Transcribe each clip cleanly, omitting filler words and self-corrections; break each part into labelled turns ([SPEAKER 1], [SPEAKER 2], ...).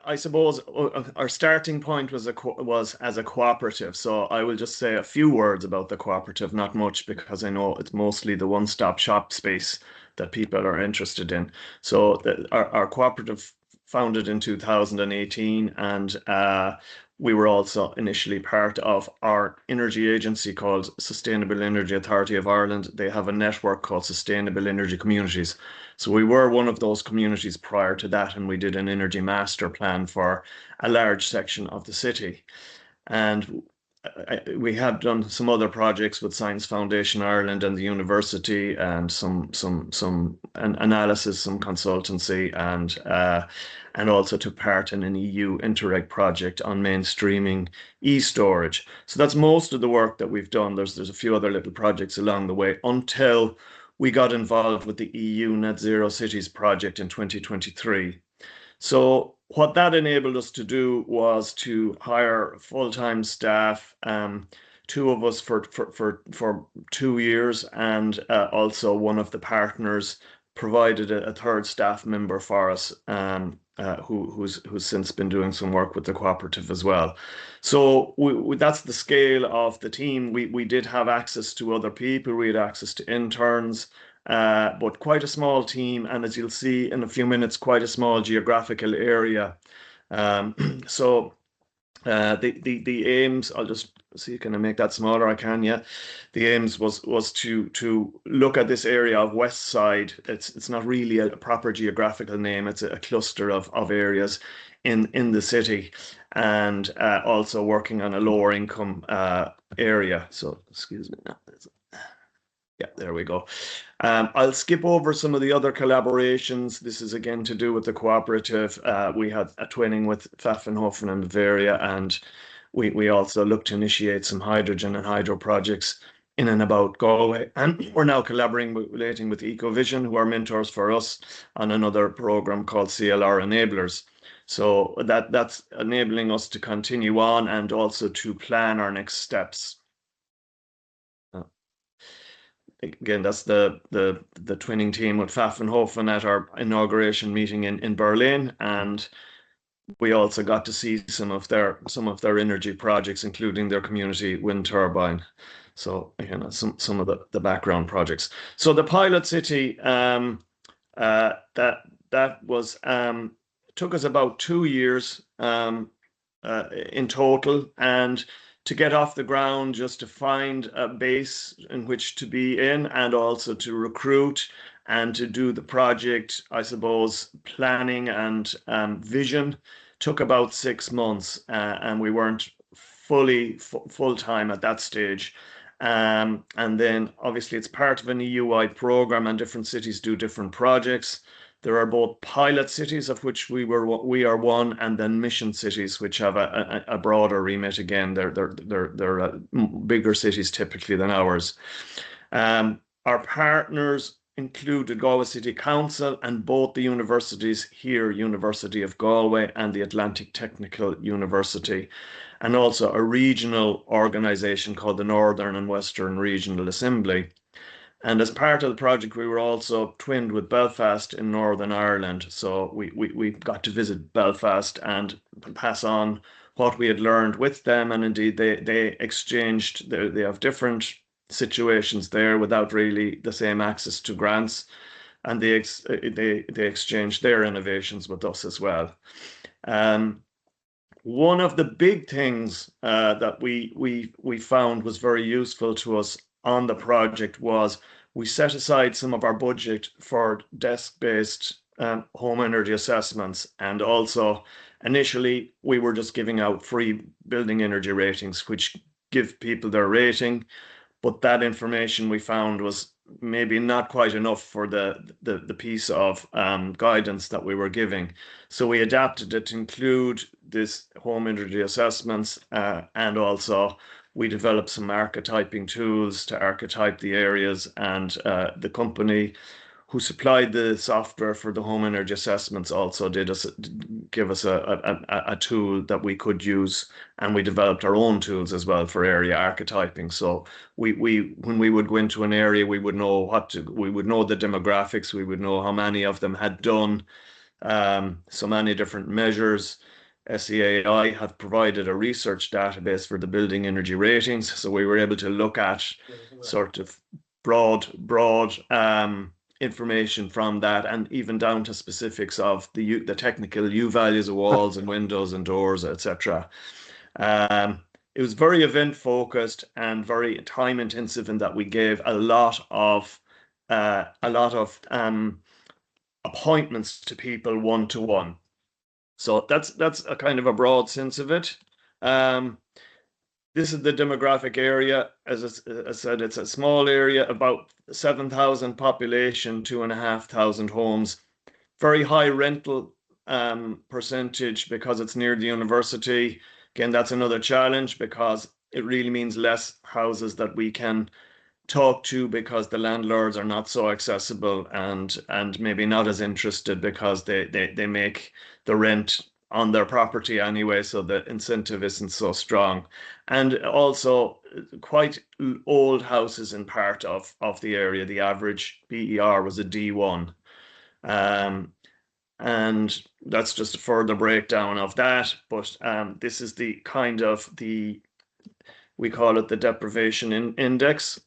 [SPEAKER 1] I suppose our starting point was as a cooperative. So I will just say a few words about the cooperative, not much, because I know it's mostly the one-stop shop space that people are interested in. So our cooperative founded in 2018, and we were also initially part of our energy agency called Sustainable Energy Authority of Ireland. They have a network called Sustainable Energy Communities. So we were one of those communities prior to that, and we did an energy master plan for a large section of the city. And we have done some other projects with Science Foundation Ireland and the university, and some analysis, some consultancy, and also took part in an EU Interreg project on mainstreaming e-storage. So that's most of the work that we've done. There's a few other little projects along the way until we got involved with the EU Net Zero Cities project in 2023. So what that enabled us to do was to hire full-time staff, two of us for 2 years, and also one of the partners provided a third staff member for us, who's since been doing some work with the cooperative as well. So that's the scale of the team. We did have access to other people. We had access to interns. But quite a small team, and as you'll see in a few minutes, quite a small geographical area. So the aims, I'll just see, can I make that smaller? I can, yeah. The aims was to look at this area of West Side. It's not really a proper geographical name. It's a cluster of areas in the city, and also working on a lower income area. So excuse me. Yeah, there we go. I'll skip over some of the other collaborations. This is again to do with the cooperative. We had a twinning with 𝑾𝒂𝒓𝒎 and 𝑉𝒐𝒎, and we also looked to initiate some hydrogen and hydro projects in and about Galway. And we're now collaborating with 𝑾𝒂𝒓𝒎, who are mentors for us, on another program called CLR Enablers. So that's enabling us to continue on and also to plan our next steps. Again, that's the twinning team with 𝒂𝒂𝒓𝒎 at our inauguration meeting in Berlin, and we also got to see some of their energy projects, including their community wind turbine. So again, some of the background projects. So the pilot city, that was took us about 2 years in total, and to get off the ground, just to find a base in which to be in, and also to recruit and to do the project, I suppose, planning and vision, took about 6 months, and we weren't full-time at that stage. And then obviously it's part of an EU-wide program, and different cities do different projects. There are both pilot cities, of which we are one, and then mission cities, which have a broader remit. Again, they're bigger cities typically than ours. Our partners include the Galway City Council and both the universities here, University of Galway and the Atlantic Technical University, and also a regional organisation called the Northern and Western Regional Assembly. And as part of the project, we were also twinned with Belfast in Northern Ireland. So we got to visit Belfast and pass on what we had learned with them. And indeed, they exchanged, they have different situations there without really the same access to grants. And they exchanged their innovations with us as well. One of the big things that we found was very useful to us on the project was we set aside some of our budget for desk-based home energy assessments, and also initially we were just giving out free building energy ratings, which give people their rating, but that information we found was maybe not quite enough for the piece of guidance that we were giving. So we adapted it to include this home energy assessments, and also we developed some archetyping tools to archetype the areas, and the company who supplied the software for the home energy assessments also give us a tool that we could use, and we developed our own tools as well for area archetyping. So when we would go into an area, we would know the demographics, we would know how many of them had done so many different measures. SEAI have provided a research database for the building energy ratings. So we were able to look at sort of broad information from that, and even down to specifics of the technical U values of walls and windows and doors, etc. It was very event focused and very time intensive in that we gave a lot of appointments to people one-to-one. So that's a kind of a broad sense of it. This is the demographic area. As I said, it's a small area, about 7,000 population, 2,500 homes. Very high rental percentage because it's near the university. Again, that's another challenge because it really means less houses that we can talk to because the landlords are not so accessible and maybe not as interested because they make the rent on their property anyway, so the incentive isn't so strong. And also quite old houses in part of the area. The average BER was a D1. And that's just a further breakdown of that. But this is the kind of we call it the deprivation index.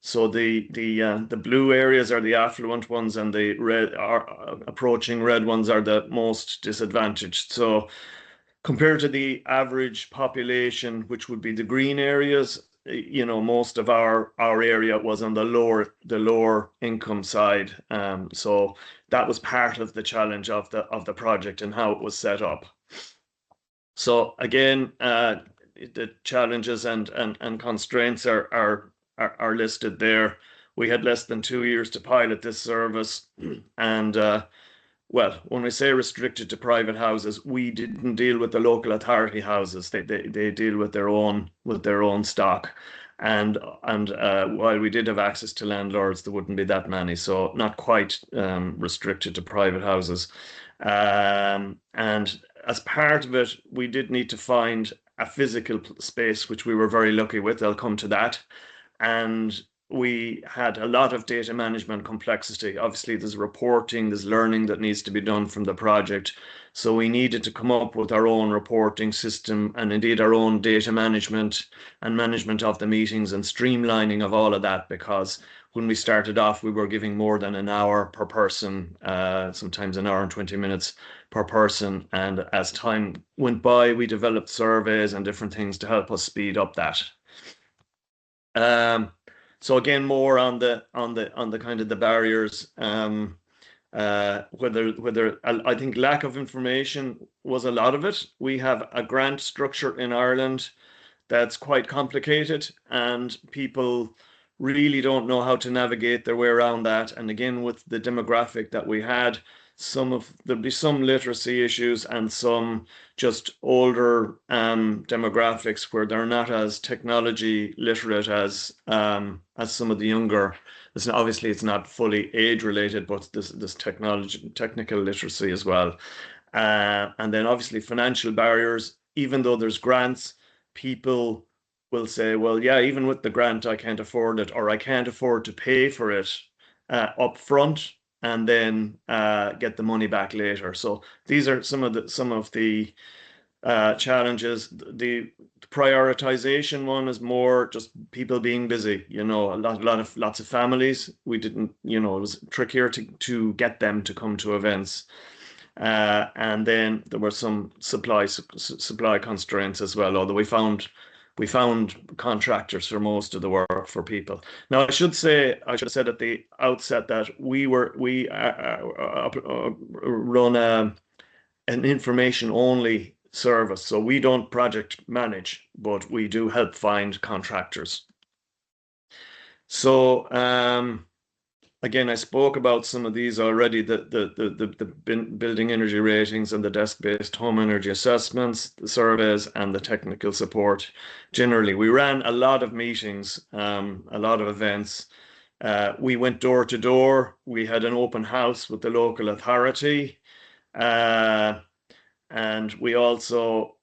[SPEAKER 1] So the blue areas are the affluent ones, and the red approaching red ones are the most disadvantaged. So compared to the average population, which would be the green areas, most of our area was on the lower income side. So that was part of the challenge of the project and how it was set up. So again, the challenges and constraints are listed there. We had less than 2 years to pilot this service, and well, when we say restricted to private houses, we didn't deal with the local authority houses. They deal with their own stock, and while we did have access to landlords, there wouldn't be that many, so not quite restricted to private houses. And as part of it, we did need to find a physical space, which we were very lucky with. I'll come to that. And we had a lot of data management complexity. Obviously, there's reporting, there's learning that needs to be done from the project. So we needed to come up with our own reporting system and indeed our own data management and management of the meetings and streamlining of all of that, because when we started off, we were giving more than an hour per person, sometimes an hour and 20 minutes per person. And as time went by, we developed surveys and different things to help us speed up that. So again, more on the kind of the barriers. Whether I think lack of information was a lot of it. We have a grant structure in Ireland that's quite complicated, and people really don't know how to navigate their way around that. And again, with the demographic that we had, there'll be some literacy issues and some just older demographics where they're not as technology literate as some of the younger. Obviously, it's not fully age related, but this technical literacy as well. And then obviously financial barriers. Even though there's grants, people will say, well, yeah, even with the grant, I can't afford it, or I can't afford to pay for it up front and then get the money back later. So these are some of the challenges. The prioritization one is more just people being busy. Lots of families. We didn't, it was trickier to get them to come to events. And then there were some supply constraints as well, although we found contractors for most of the work for people. Now, I should have said at the outset that we run an information only service, so we don't project manage, but we do help find contractors. So again, I spoke about some of these already, the building energy ratings and the desk-based home energy assessments, the surveys, and the technical support. Generally, we ran a lot of meetings, a lot of events. We went door to door. We had an open house with the local authority. And we also,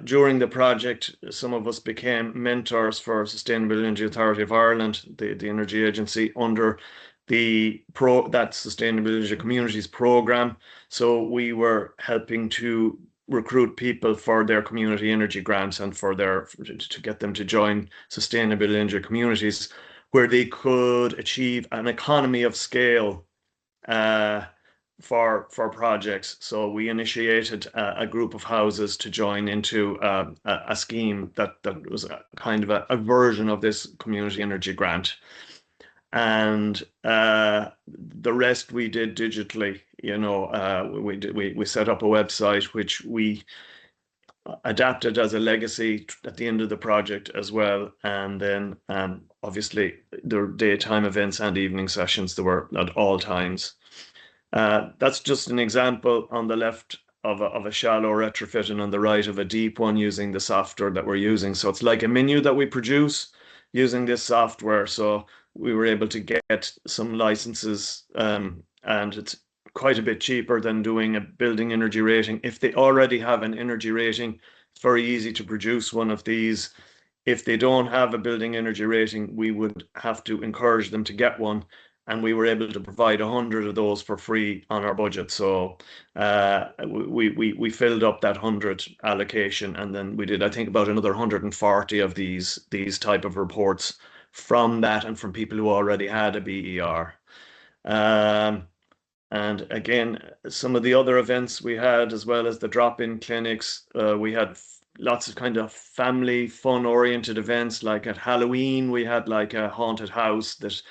[SPEAKER 1] during the project, some of us became mentors for Sustainable Energy Authority of Ireland, the energy agency, under that Sustainable Energy Communities program. So we were helping to recruit people for their community energy grants and to get them to join Sustainable Energy Communities, where they could achieve an economy of scale for projects. So we initiated a group of houses to join into a scheme that was a kind of a version of this community energy grant. And the rest we did digitally. We set up a website which we adapted as a legacy at the end of the project as well. And then obviously there were daytime events and evening sessions. There were at all times. That's just an example on the left of a shallow retrofit, and on the right of a deep one using the software that we're using. So it's like a menu that we produce using this software. So we were able to get some licenses, and it's quite a bit cheaper than doing a building energy rating. If they already have an energy rating, it's very easy to produce one of these. If they don't have a building energy rating, we would have to encourage them to get one. And we were able to provide 100 of those for free on our budget. So we filled up that 100 allocation, and then we did, I think, about another 140 of these type of reports from that, and from people who already had a BER. And again, some of the other events we had, as well as the drop-in clinics, we had lots of kind of family fun-oriented events. Like at Halloween, we had like a haunted house that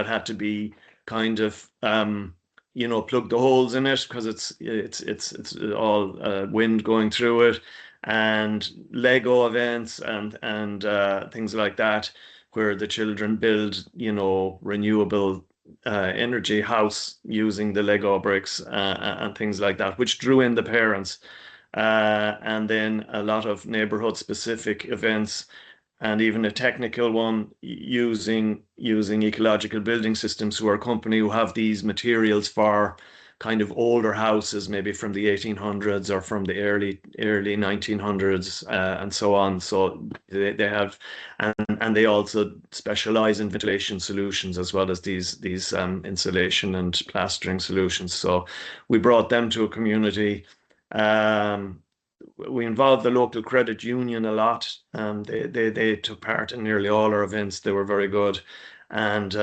[SPEAKER 1] had to be kind of plug the holes in it because it's all wind going through it, and Lego events and things like that, where the children build renewable energy house using the Lego bricks and things like that, which drew in the parents. And then a lot of neighborhood specific events, and even a technical one using ecological building systems, who are a company who have these materials for kind of older houses, maybe from the 1800s or from the early 1900s, and so on. So they have, and they also specialize in ventilation solutions as well as these insulation and plastering solutions. So we brought them to a community. We involved the local credit union a lot. They took part in nearly all our events. They were very good. And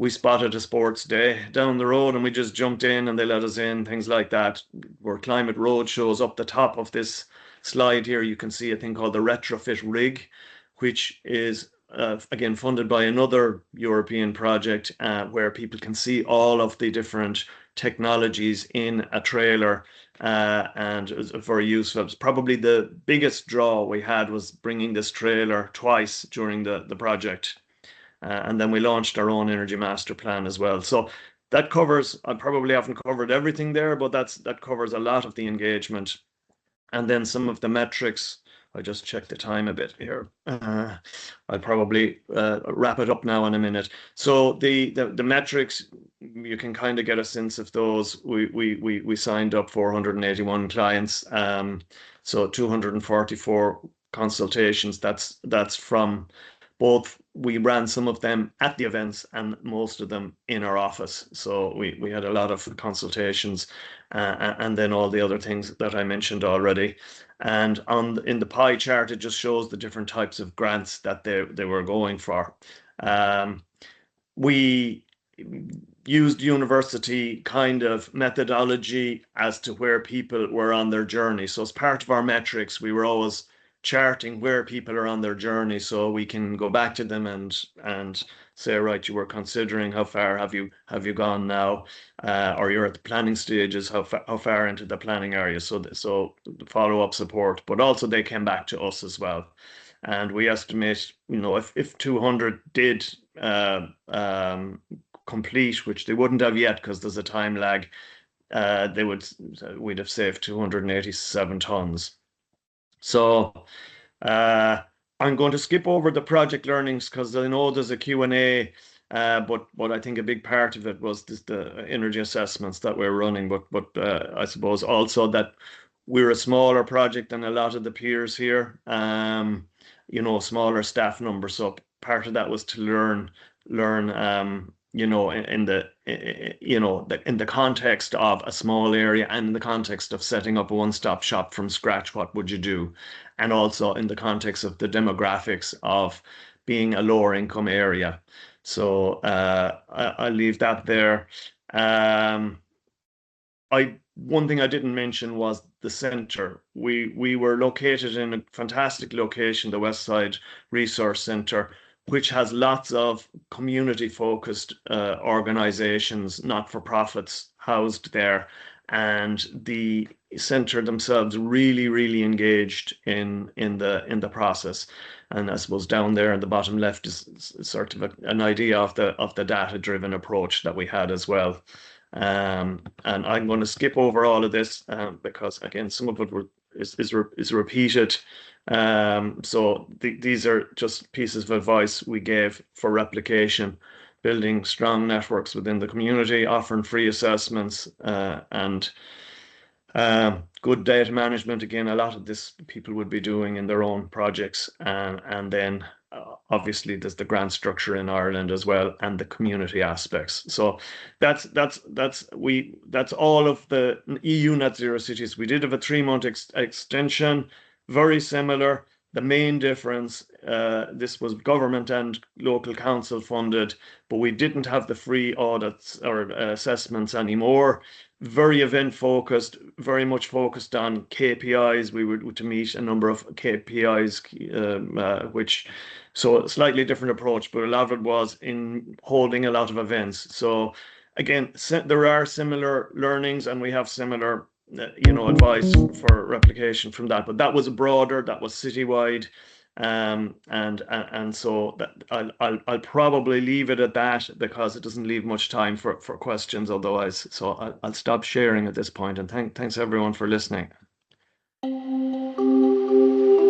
[SPEAKER 1] we spotted a sports day down the road, and we just jumped in and they let us in, things like that. Where Climate Road shows up the top of this slide here, you can see a thing called the retrofit rig, which is again funded by another European project, where people can see all of the different technologies in a trailer, and it was very useful. It was probably the biggest draw we had, was bringing this trailer twice during the project. And then we launched our own energy master plan as well. So that covers, I probably haven't covered everything there, but that covers a lot of the engagement. And then some of the metrics, I just checked the time a bit here. I'll probably wrap it up now in a minute. So the metrics, you can kind of get a sense of those. We signed up 481 clients, so 244 consultations. That's from both. We ran some of them at the events and most of them in our office. So we had a lot of consultations, and then all the other things that I mentioned already. And in the pie chart, it just shows the different types of grants that they were going for. We used university kind of methodology as to where people were on their journey. So as part of our metrics, we were always charting where people are on their journey, so we can go back to them and say, right, you were considering, how far have you gone now, or you're at the planning stages, how far into the planning area. So the follow-up support, but also they came back to us as well. And we estimate, if 200 did complete, which they wouldn't have yet because there's a time lag, we'd have saved 287 tons. So I'm going to skip over the project learnings because I know there's a Q&A, but I think a big part of it was the energy assessments that we're running. But I suppose also that we're a smaller project than a lot of the peers here, smaller staff numbers. So part of that was to learn learn, in the context of a small area and in the context of setting up a one-stop shop from scratch, what would you do? And also in the context of the demographics of being a lower income area. So I'll leave that there. One thing I didn't mention was the centre. We were located in a fantastic location, the West Side Resource Centre, which has lots of community-focused organisations, not-for-profits housed there, and the centre themselves really engaged in the process. And I suppose down there in the bottom left is sort of an idea of the data-driven approach that we had as well. And I'm going to skip over all of this because again, some of it is repeated. So these are just pieces of advice we gave for replication, building strong networks within the community, offering free assessments, and good data management. Again, a lot of this people would be doing in their own projects, and then obviously there's the grant structure in Ireland as well, and the community aspects. So that's all of the EU net zero cities. We did have a 3-month extension, very similar. The main difference, this was government and local council funded, but we didn't have the free audits or assessments anymore. Very event focused, very much focused on KPIs. We were to meet a number of KPIs, so a slightly different approach, but a lot of it was in holding a lot of events. So again, there are similar learnings, and we have similar advice for replication from that, but that was broader, that was citywide, and so that I'll probably leave it at that because it doesn't leave much time for questions otherwise. So I'll stop sharing at this point, and thanks everyone for listening.